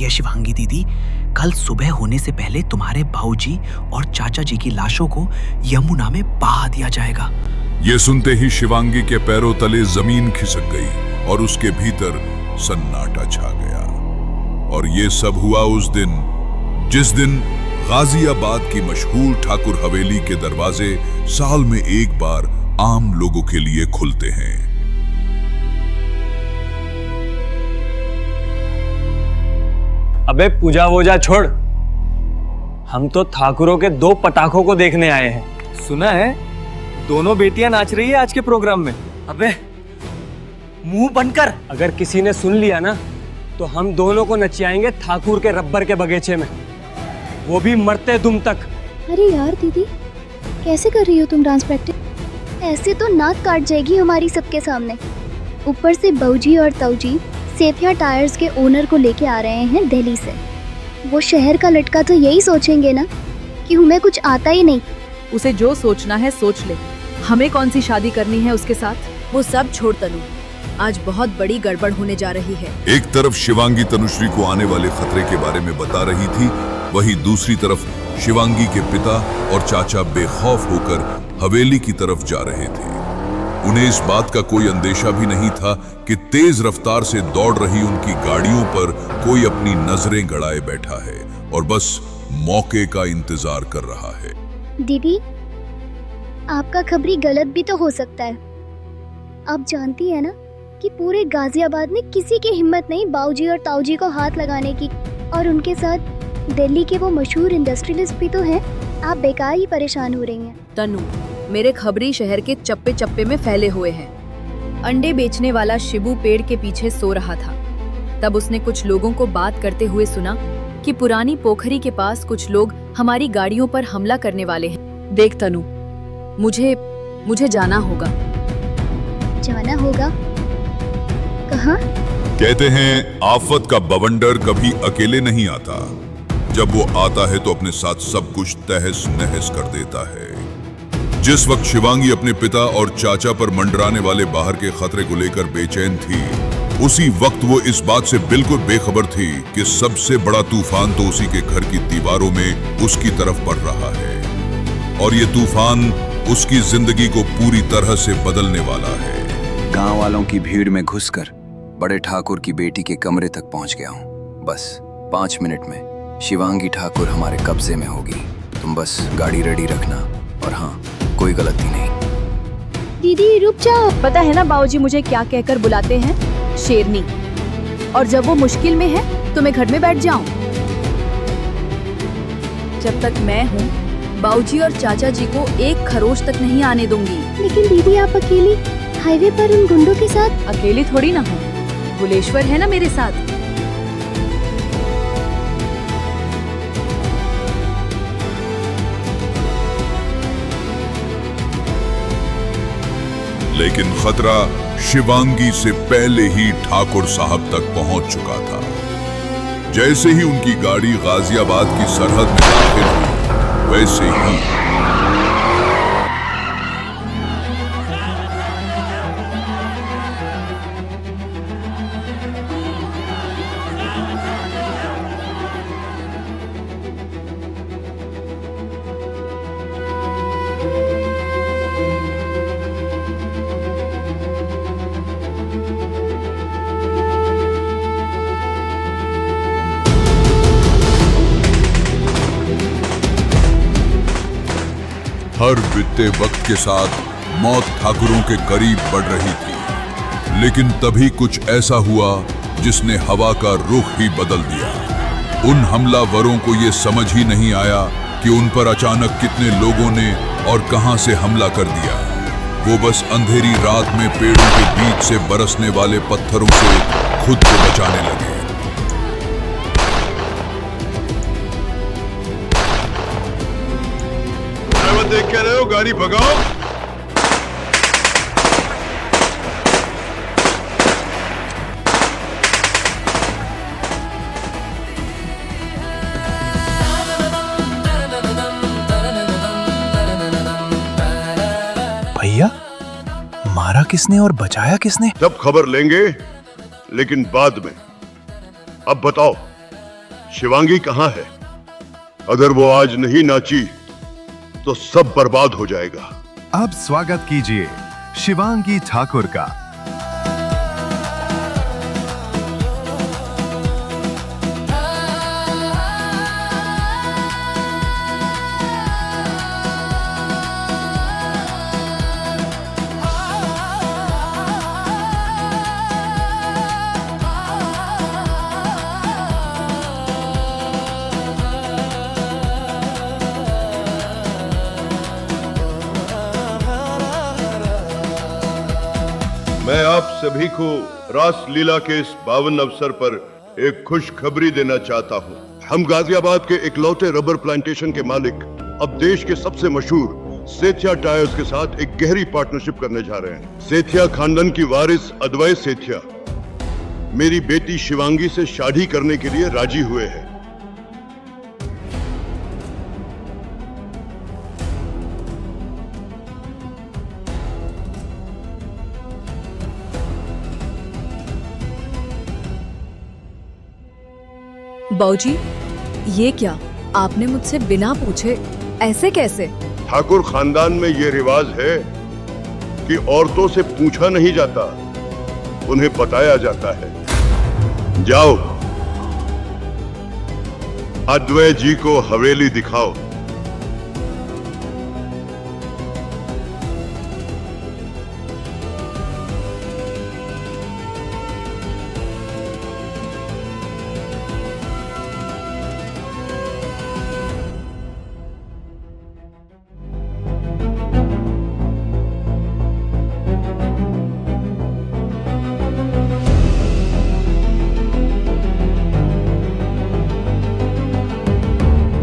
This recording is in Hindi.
है शिवांगी दीदी, कल सुबह होने से पहले तुम्हारे भाऊजी और चाचा जी की लाशों को यमुना में बहा दिया जाएगा। ये सुनते ही शिवांगी के पैरों तले जमीन खिसक गई और उसके भीतर सन्नाटा छा गया। और ये सब हुआ उस दिन जिस दिन गाजियाबाद की मशहूर ठाकुर हवेली के दरवाजे साल में एक बार आम लोगों के लिए खुलते हैं। अबे पूजा वोजा छोड़, हम तो ठाकुरों के 2 पटाखों को देखने आए हैं। सुना है दोनों बेटियां नाच रही है आज के प्रोग्राम में। अबे मुंह बंद कर। अगर किसी ने सुन लिया ना तो हम दोनों को नचियाएंगे ठाकुर के रब्बर के बगीचे में, वो भी मरते दुम तक। अरे यार दीदी, कैसे कर रही हो तुम डांस प्रैक्टिस? ऐसे तो नाक काट जाएगी हमारी सबके सामने। ऊपर से बाऊजी और ताऊजी सेठिया टायर्स के ओनर को लेके आ रहे हैं दिल्ली से। वो शहर का लटका तो यही सोचेंगे ना कि हमें कुछ आता ही नहीं। उसे जो सोचना है सोच ले, हमें कौन सी शादी करनी है उसके साथ। वो सब छोड़ तनु, आज बहुत बड़ी गड़बड़ होने जा रही है। एक तरफ शिवांगी तनुश्री को आने वाले खतरे के बारे में बता रही थी, वहीं दूसरी तरफ शिवांगी के पिता और चाचा बेखौफ होकर हवेली की तरफ जा रहे थे। उन्हें इस बात का कोई अंदेशा भी नहीं था कि तेज रफ्तार से दौड़ रही उनकी गाड़ियों पर कोई अपनी नजरें गड़ाए बैठा है और बस मौके का इंतजार कर रहा है। दीदी, आपका खबरी गलत भी तो हो सकता है। आप जानती है ना कि पूरे गाजियाबाद में किसी की हिम्मत नहीं बाऊजी और ताऊजी को हाथ लगाने की, और उनके साथ दिल्ली के वो मशहूर इंडस्ट्रियलिस्ट भी तो हैं। आप बेकार ही परेशान हो रही हैं। तनु, मेरे खबरी शहर के चप्पे चप्पे में फैले हुए हैं। अंडे बेचने वाला शिबू पेड़ के पीछे सो रहा था। तब उसने कुछ लोगों को बात करते हुए सुना कि पुरानी पोखरी के पास कुछ लोग हमारी गाड़ियों पर हमला करने वाले हैं। देख तनु, मुझे जाना होगा। जाना होगा? कहाँ? कहते हैं आफत का बवंडर कभी अकेले नहीं आता। जब वो आता है तो अपने साथ सब कुछ तहस नहस कर देता है। जिस वक्त शिवांगी अपने पिता और चाचा पर मंडराने वाले बाहर के खतरे को लेकर बेचैन थी, उसी वक्त वो इस बात से बिल्कुल बेखबर थी कि सबसे बड़ा तूफान तो उसी के घर की दीवारों में उसकी तरफ बढ़ रहा है और ये तूफान उसकी जिंदगी को पूरी तरह से बदलने वाला है। गांव वालों की भीड़ में घुसकर बड़े ठाकुर की बेटी के कमरे तक पहुंच गया हूं। बस 5 मिनट में शिवांगी ठाकुर हमारे कब्जे में होगी। तुम बस गाड़ी रेडी रखना, और हाँ, कोई गलती नहीं। दीदी रुक जाओ। पता है ना बाऊजी मुझे क्या कहकर बुलाते हैं? शेरनी। और जब वो मुश्किल में है तो मैं घर में बैठ जाऊं। जब तक मैं हूँ बाऊजी और चाचा जी को एक खरोच तक नहीं आने दूंगी। लेकिन दीदी, आप अकेली हाईवे पर उन गुंडों के साथ? अकेली थोड़ी ना हूँ, बुलेश्वर है ना मेरे साथ। लेकिन खतरा शिवांगी से पहले ही ठाकुर साहब तक पहुंच चुका था। जैसे ही उनकी गाड़ी गाजियाबाद की सरहद में दाखिल हुई, वैसे ही हर बीतते वक्त के साथ मौत ठाकुरों के करीब बढ़ रही थी। लेकिन तभी कुछ ऐसा हुआ जिसने हवा का रुख ही बदल दिया। उन हमलावरों को ये समझ ही नहीं आया कि उन पर अचानक कितने लोगों ने और कहां से हमला कर दिया। वो बस अंधेरी रात में पेड़ों के बीच से बरसने वाले पत्थरों से खुद को बचाने लगे। देख के रहे हो, गाड़ी भगाओ। भैया, मारा किसने और बचाया किसने? जब खबर लेंगे, लेकिन बाद में। अब बताओ, शिवांगी कहाँ है? अगर वो आज नहीं नाची तो सब बर्बाद हो जाएगा। अब स्वागत कीजिए शिवांगी ठाकुर का। मैं आप सभी को रास लीला के इस पावन अवसर पर एक खुशखबरी देना चाहता हूँ। हम गाजियाबाद के इकलौते रबर प्लांटेशन के मालिक अब देश के सबसे मशहूर सेठिया टायर्स के साथ एक गहरी पार्टनरशिप करने जा रहे हैं। सेठिया खानदान की वारिस अद्वैत सेठिया मेरी बेटी शिवांगी से शादी करने के लिए राजी हुए हैं। बाऊजी, ये क्या? आपने मुझसे बिना पूछे ऐसे कैसे? ठाकुर खानदान में ये रिवाज है कि औरतों से पूछा नहीं जाता, उन्हें बताया जाता है। जाओ, अद्वैत जी को हवेली दिखाओ।